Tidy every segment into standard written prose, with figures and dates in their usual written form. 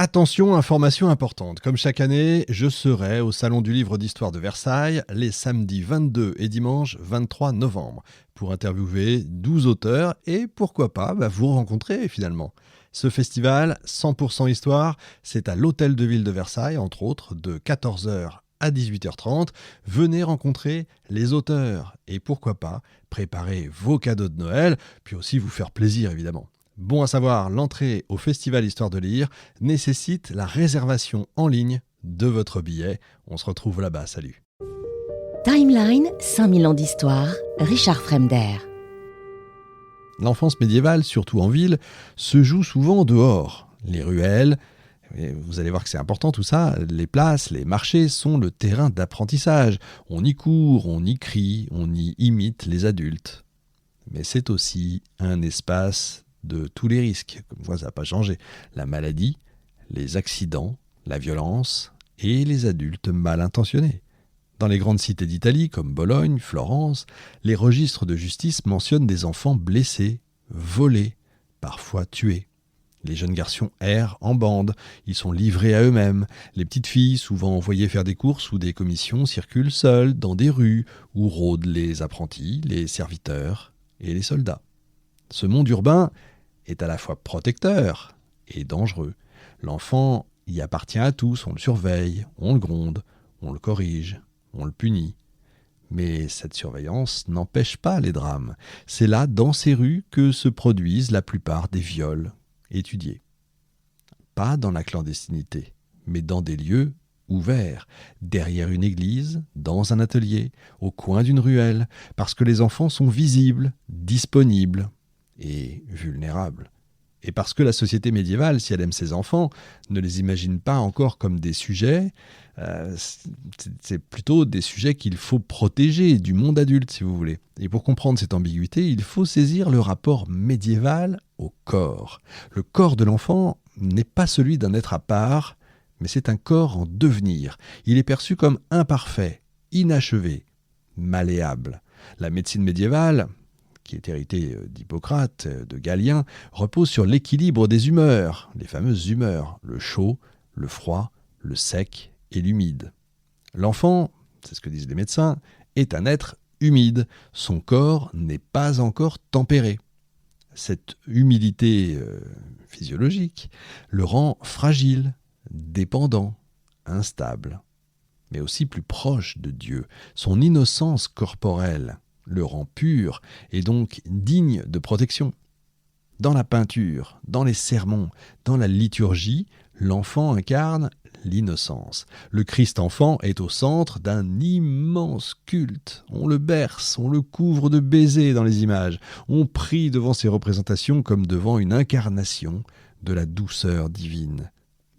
Attention, information importante. Comme chaque année, je serai au Salon du Livre d'Histoire de Versailles les samedis 22 et dimanche 23 novembre pour interviewer 12 auteurs et pourquoi pas vous rencontrer finalement. Ce festival 100% Histoire, c'est à l'Hôtel de Ville de Versailles, entre autres, de 14h à 18h30. Venez rencontrer les auteurs et pourquoi pas préparer vos cadeaux de Noël, puis aussi vous faire plaisir évidemment. Bon à savoir, l'entrée au Festival Histoire de Lire nécessite la réservation en ligne de votre billet. On se retrouve là-bas, salut. Timeline, 5000 ans d'histoire, Richard Fremder. L'enfance médiévale, surtout en ville, se joue souvent dehors. Les ruelles, vous allez voir que c'est important tout ça, les places, les marchés sont le terrain d'apprentissage. On y court, on y crie, on y imite les adultes. Mais c'est aussi un espace de tous les risques, comme quoi ça n'a pas changé. La maladie, les accidents, la violence et les adultes mal intentionnés. Dans les grandes cités d'Italie, comme Bologne, Florence, les registres de justice mentionnent des enfants blessés, volés, parfois tués. Les jeunes garçons errent en bande, ils sont livrés à eux-mêmes. Les petites filles, souvent envoyées faire des courses ou des commissions, circulent seules dans des rues où rôdent les apprentis, les serviteurs et les soldats. Ce monde urbain est à la fois protecteur et dangereux. L'enfant y appartient à tous, on le surveille, on le gronde, on le corrige, on le punit. Mais cette surveillance n'empêche pas les drames. C'est là, dans ces rues, que se produisent la plupart des viols étudiés. Pas dans la clandestinité, mais dans des lieux ouverts, derrière une église, dans un atelier, au coin d'une ruelle, parce que les enfants sont visibles, disponibles et vulnérables. Et parce que la société médiévale, si elle aime ses enfants, ne les imagine pas encore comme des sujets, c'est plutôt des sujets qu'il faut protéger du monde adulte, si vous voulez. Et pour comprendre cette ambiguïté, il faut saisir le rapport médiéval au corps. Le corps de l'enfant n'est pas celui d'un être à part, mais c'est un corps en devenir. Il est perçu comme imparfait, inachevé, malléable. La médecine médiévale, qui est héritée d'Hippocrate, de Galien, repose sur l'équilibre des humeurs, les fameuses humeurs, le chaud, le froid, le sec et l'humide. L'enfant, c'est ce que disent les médecins, est un être humide. Son corps n'est pas encore tempéré. Cette humidité physiologique le rend fragile, dépendant, instable, mais aussi plus proche de Dieu. Son innocence corporelle le rend pur et donc digne de protection. Dans la peinture, dans les sermons, dans la liturgie, l'enfant incarne l'innocence. Le Christ enfant est au centre d'un immense culte. On le berce, on le couvre de baisers dans les images. On prie devant ces représentations comme devant une incarnation de la douceur divine.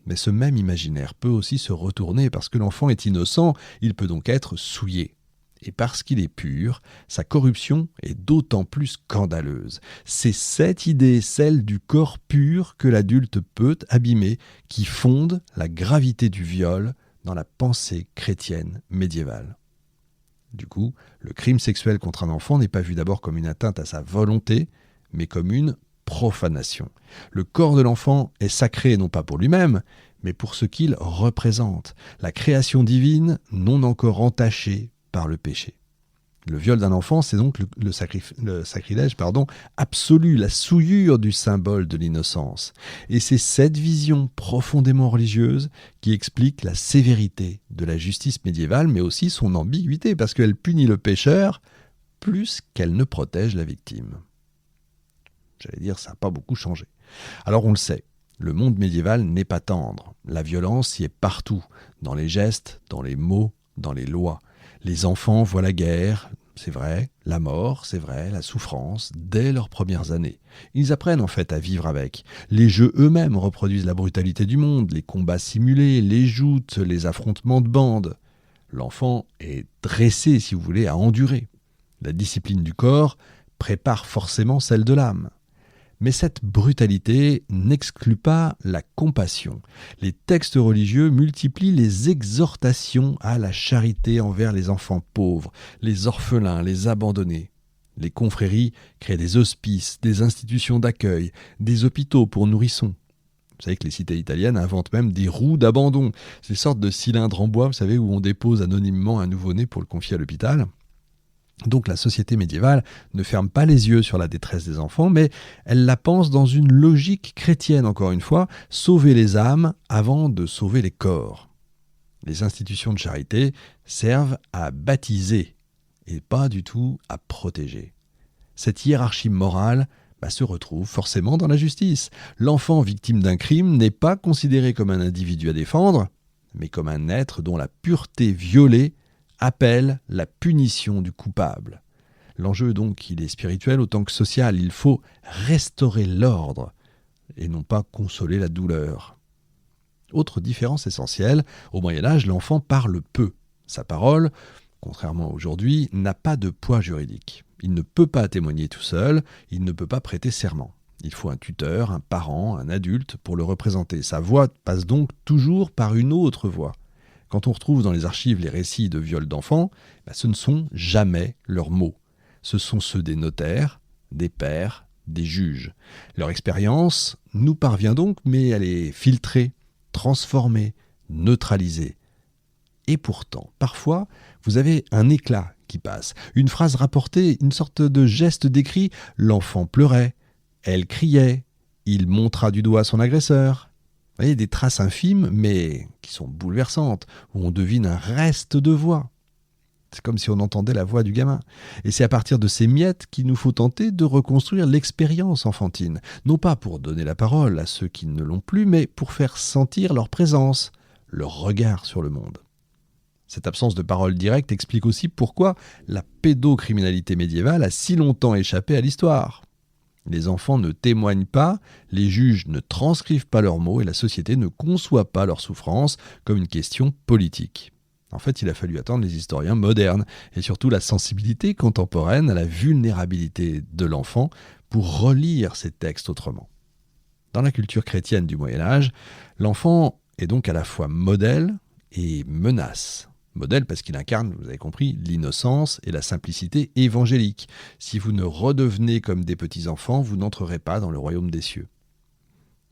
Mais ce même imaginaire peut aussi se retourner parce que l'enfant est innocent, il peut donc être souillé. Et parce qu'il est pur, sa corruption est d'autant plus scandaleuse. C'est cette idée, celle du corps pur, que l'adulte peut abîmer, qui fonde la gravité du viol dans la pensée chrétienne médiévale. Du coup, le crime sexuel contre un enfant n'est pas vu d'abord comme une atteinte à sa volonté, mais comme une profanation. Le corps de l'enfant est sacré non pas pour lui-même, mais pour ce qu'il représente, la création divine non encore entachée par le péché. Le viol d'un enfant, c'est donc le sacrilège absolu, la souillure du symbole de l'innocence. Et c'est cette vision profondément religieuse qui explique la sévérité de la justice médiévale, mais aussi son ambiguïté, parce qu'elle punit le pécheur plus qu'elle ne protège la victime. J'allais dire, ça n'a pas beaucoup changé. Alors on le sait, le monde médiéval n'est pas tendre. La violence y est partout, dans les gestes, dans les mots, dans les lois. Les enfants voient la guerre, c'est vrai, la mort, c'est vrai, la souffrance, dès leurs premières années. Ils apprennent en fait à vivre avec. Les jeux eux-mêmes reproduisent la brutalité du monde, les combats simulés, les joutes, les affrontements de bandes. L'enfant est dressé, si vous voulez, à endurer. La discipline du corps prépare forcément celle de l'âme. Mais cette brutalité n'exclut pas la compassion. Les textes religieux multiplient les exhortations à la charité envers les enfants pauvres, les orphelins, les abandonnés. Les confréries créent des hospices, des institutions d'accueil, des hôpitaux pour nourrissons. Vous savez que les cités italiennes inventent même des roues d'abandon. Ces sortes de cylindres en bois, vous savez, où on dépose anonymement un nouveau-né pour le confier à l'hôpital. Donc la société médiévale ne ferme pas les yeux sur la détresse des enfants, mais elle la pense dans une logique chrétienne, encore une fois, sauver les âmes avant de sauver les corps. Les institutions de charité servent à baptiser et pas du tout à protéger. Cette hiérarchie morale se retrouve forcément dans la justice. L'enfant victime d'un crime n'est pas considéré comme un individu à défendre, mais comme un être dont la pureté violée appelle la punition du coupable. L'enjeu donc, il est spirituel autant que social. Il faut restaurer l'ordre et non pas consoler la douleur. Autre différence essentielle, au Moyen-Âge, l'enfant parle peu. Sa parole, contrairement à aujourd'hui, n'a pas de poids juridique. Il ne peut pas témoigner tout seul, il ne peut pas prêter serment. Il faut un tuteur, un parent, un adulte pour le représenter. Sa voix passe donc toujours par une autre voix. Quand on retrouve dans les archives les récits de viols d'enfants, ce ne sont jamais leurs mots. Ce sont ceux des notaires, des pères, des juges. Leur expérience nous parvient donc, mais elle est filtrée, transformée, neutralisée. Et pourtant, parfois, vous avez un éclat qui passe, une phrase rapportée, une sorte de geste décrit. L'enfant pleurait, elle criait, il montra du doigt son agresseur. Vous voyez, des traces infimes, mais qui sont bouleversantes, où on devine un reste de voix. C'est comme si on entendait la voix du gamin. Et c'est à partir de ces miettes qu'il nous faut tenter de reconstruire l'expérience enfantine. Non pas pour donner la parole à ceux qui ne l'ont plus, mais pour faire sentir leur présence, leur regard sur le monde. Cette absence de parole directe explique aussi pourquoi la pédocriminalité médiévale a si longtemps échappé à l'histoire. Les enfants ne témoignent pas, les juges ne transcrivent pas leurs mots et la société ne conçoit pas leur souffrance comme une question politique. En fait, il a fallu attendre les historiens modernes et surtout la sensibilité contemporaine à la vulnérabilité de l'enfant pour relire ces textes autrement. Dans la culture chrétienne du Moyen-Âge, l'enfant est donc à la fois modèle et menace. Modèle parce qu'il incarne, vous avez compris, l'innocence et la simplicité évangélique. Si vous ne redevenez comme des petits-enfants, vous n'entrerez pas dans le royaume des cieux.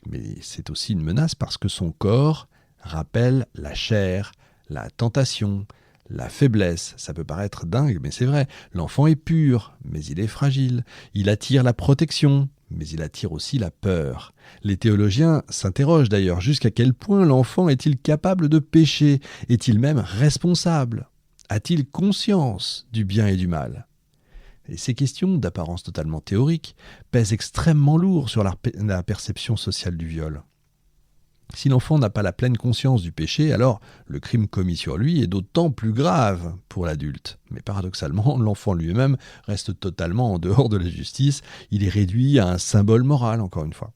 Mais c'est aussi une menace parce que son corps rappelle la chair, la tentation, la faiblesse. Ça peut paraître dingue, mais c'est vrai. L'enfant est pur, mais il est fragile. Il attire la protection, mais il attire aussi la peur. Les théologiens s'interrogent d'ailleurs jusqu'à quel point l'enfant est-il capable de pécher? Est-il même responsable? A-t-il conscience du bien et du mal? Et ces questions, d'apparence totalement théorique, pèsent extrêmement lourd sur la perception sociale du viol. Si l'enfant n'a pas la pleine conscience du péché, alors le crime commis sur lui est d'autant plus grave pour l'adulte. Mais paradoxalement, l'enfant lui-même reste totalement en dehors de la justice. Il est réduit à un symbole moral, encore une fois.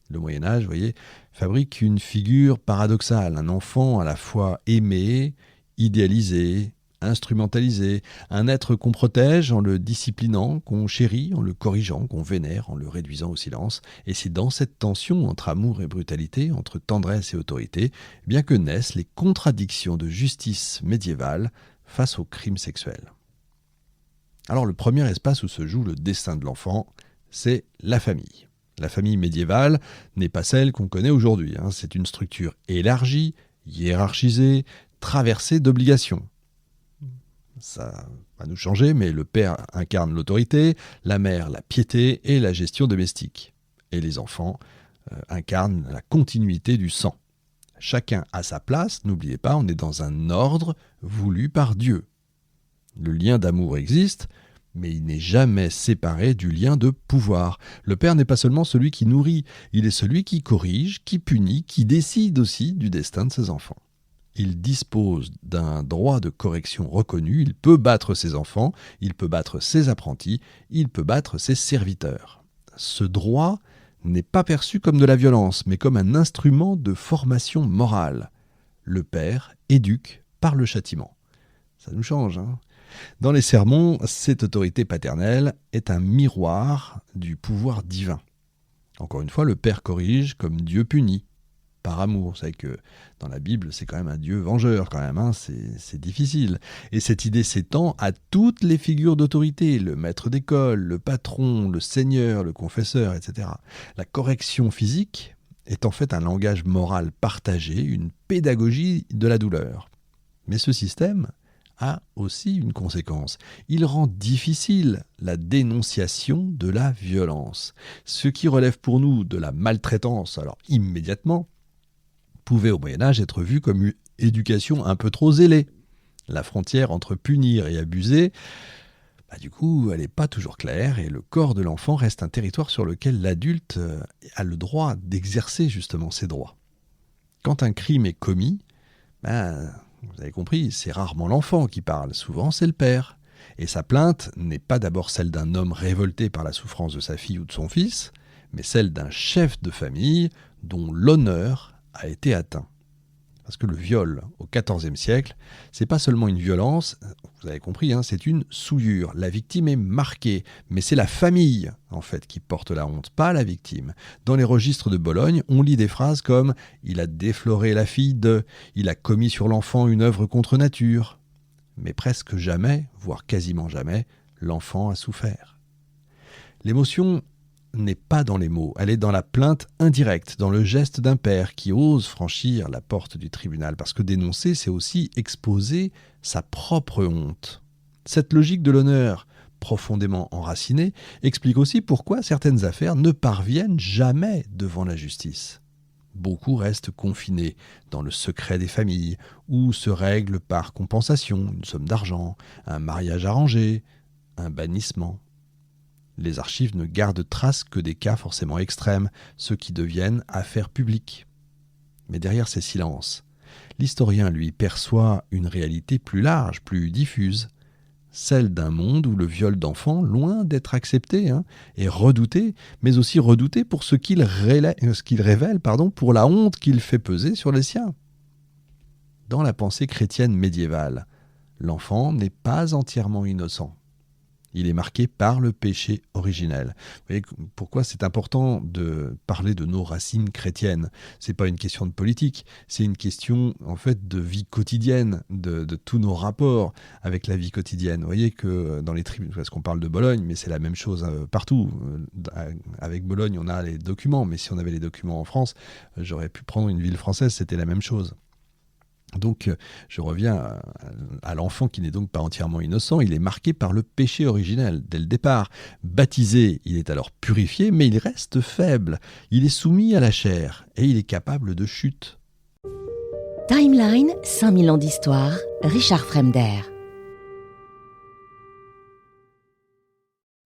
Le Moyen-Âge, vous voyez, fabrique une figure paradoxale. Un enfant à la fois aimé, idéalisé, instrumentalisé. Un être qu'on protège en le disciplinant, qu'on chérit, en le corrigeant, qu'on vénère, en le réduisant au silence. Et c'est dans cette tension entre amour et brutalité, entre tendresse et autorité, bien que naissent les contradictions de justice médiévale face aux crimes sexuels. Alors le premier espace où se joue le destin de l'enfant, c'est la famille. La famille médiévale n'est pas celle qu'on connaît aujourd'hui. C'est une structure élargie, hiérarchisée, traversée d'obligations. Ça va nous changer, mais le père incarne l'autorité, la mère la piété et la gestion domestique. Et les enfants incarnent la continuité du sang. Chacun a sa place, n'oubliez pas, on est dans un ordre voulu par Dieu. Le lien d'amour existe, mais il n'est jamais séparé du lien de pouvoir. Le père n'est pas seulement celui qui nourrit, il est celui qui corrige, qui punit, qui décide aussi du destin de ses enfants. Il dispose d'un droit de correction reconnu, il peut battre ses enfants, il peut battre ses apprentis, il peut battre ses serviteurs. Ce droit n'est pas perçu comme de la violence, mais comme un instrument de formation morale. Le père éduque par le châtiment. Ça nous change, Dans les sermons, cette autorité paternelle est un miroir du pouvoir divin. Encore une fois, le père corrige comme Dieu punit. Par amour. Vous savez que dans la Bible, c'est quand même un Dieu vengeur, quand même, c'est difficile. Et cette idée s'étend à toutes les figures d'autorité, le maître d'école, le patron, le seigneur, le confesseur, etc. La correction physique est en fait un langage moral partagé, une pédagogie de la douleur. Mais ce système a aussi une conséquence. Il rend difficile la dénonciation de la violence. Ce qui relève pour nous de la maltraitance, alors immédiatement, pouvait au Moyen-Âge être vu comme une éducation un peu trop zélée. La frontière entre punir et abuser, du coup, elle n'est pas toujours claire et le corps de l'enfant reste un territoire sur lequel l'adulte a le droit d'exercer justement ses droits. Quand un crime est commis, vous avez compris, c'est rarement l'enfant qui parle, souvent c'est le père. Et sa plainte n'est pas d'abord celle d'un homme révolté par la souffrance de sa fille ou de son fils, mais celle d'un chef de famille dont l'honneur a été atteint. Parce que le viol au XIVe siècle, c'est pas seulement une violence, vous avez compris, c'est une souillure. La victime est marquée, mais c'est la famille en fait qui porte la honte, pas la victime. Dans les registres de Bologne, on lit des phrases comme « il a défloré la fille de »,« il a commis sur l'enfant une œuvre contre nature ». Mais presque jamais, voire quasiment jamais, l'enfant a souffert. L'émotion n'est pas dans les mots, elle est dans la plainte indirecte, dans le geste d'un père qui ose franchir la porte du tribunal, parce que dénoncer, c'est aussi exposer sa propre honte. Cette logique de l'honneur, profondément enracinée, explique aussi pourquoi certaines affaires ne parviennent jamais devant la justice. Beaucoup restent confinés dans le secret des familles, ou se règlent par compensation, une somme d'argent, un mariage arrangé, un bannissement. Les archives ne gardent trace que des cas forcément extrêmes, ceux qui deviennent affaires publiques. Mais derrière ces silences, l'historien, lui, perçoit une réalité plus large, plus diffuse, celle d'un monde où le viol d'enfants, loin d'être accepté, est redouté, mais aussi redouté pour ce qu'il révèle, pour la honte qu'il fait peser sur les siens. Dans la pensée chrétienne médiévale, l'enfant n'est pas entièrement innocent. Il est marqué par le péché originel. Vous voyez pourquoi c'est important de parler de nos racines chrétiennes. C'est pas une question de politique, c'est une question en fait de vie quotidienne, de tous nos rapports avec la vie quotidienne. Vous voyez que dans les tribunaux, parce qu'on parle de Bologne, mais c'est la même chose partout. Avec Bologne, on a les documents, mais si on avait les documents en France, j'aurais pu prendre une ville française, c'était la même chose. Donc, je reviens à l'enfant qui n'est donc pas entièrement innocent. Il est marqué par le péché originel dès le départ. Baptisé, il est alors purifié, mais il reste faible. Il est soumis à la chair et il est capable de chute. Timeline, 5000 ans d'histoire, Richard Fremder.